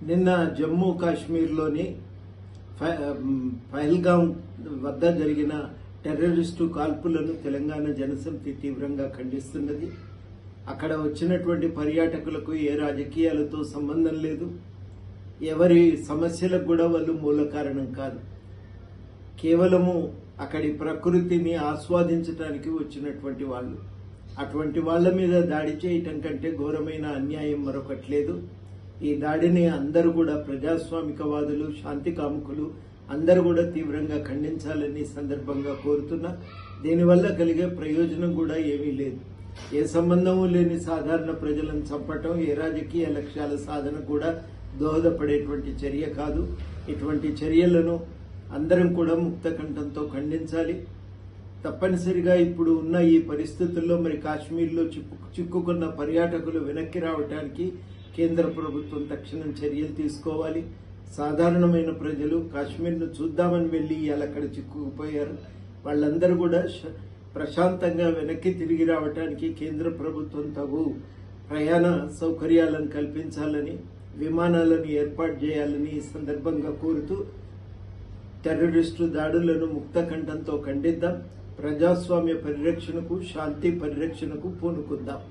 నిన్న జమ్మూ కాశ్మీర్లోని పహల్గాం వద్ద జరిగిన టెర్రరిస్టు కాల్పులను తెలంగాణ జనసమితి తీవ్రంగా ఖండిస్తున్నది. అక్కడ వచ్చినటువంటి పర్యాటకులకు ఏ రాజకీయాలతో సంబంధం లేదు, ఎవరి సమస్యలకు కూడా వాళ్ళు మూల కారణం కాదు. కేవలము అక్కడి ప్రకృతిని ఆస్వాదించడానికి వచ్చినటువంటి వాళ్ళు. అటువంటి వాళ్ల మీద దాడి చేయటం కంటే ఘోరమైన అన్యాయం మరొకటి లేదు. ఈ దాడిని అందరూ కూడా ప్రజాస్వామికవాదులు, శాంతి కాముకులు అందరూ కూడా తీవ్రంగా ఖండించాలని సందర్భంగా కోరుతున్నా. దీనివల్ల కలిగే ప్రయోజనం కూడా ఏమీ లేదు. ఏ సంబంధము లేని సాధారణ ప్రజలను చంపటం ఏ రాజకీయ లక్ష్యాల సాధన కూడా దోహదపడేటువంటి చర్య కాదు. ఇటువంటి చర్యలను అందరం కూడా ముక్త కంఠంతో ఖండించాలి. తప్పనిసరిగా ఇప్పుడు ఉన్న ఈ పరిస్థితుల్లో మరి కాశ్మీర్లో చిక్కుకున్న పర్యాటకులు వెనక్కి రావడానికి కేంద్ర ప్రభుత్వం తక్షణం చర్యలు తీసుకోవాలి. సాధారణమైన ప్రజలు కాశ్మీర్ను చూద్దామని వెళ్లి ఇవాళ అక్కడ చిక్కుకుపోయారు. వాళ్ళందరూ కూడా ప్రశాంతంగా వెనక్కి తిరిగి రావడానికి కేంద్ర ప్రభుత్వం తగు ప్రయాణ సౌకర్యాలను కల్పించాలని, విమానాలను ఏర్పాటు చేయాలని ఈ సందర్భంగా కోరుతూ టెర్రరిస్టు దాడులను ముక్త కంఠంతో ఖండిద్దాం. ప్రజాస్వామ్య పరిరక్షణకు, శాంతి పరిరక్షణకు పూనుకుందాం.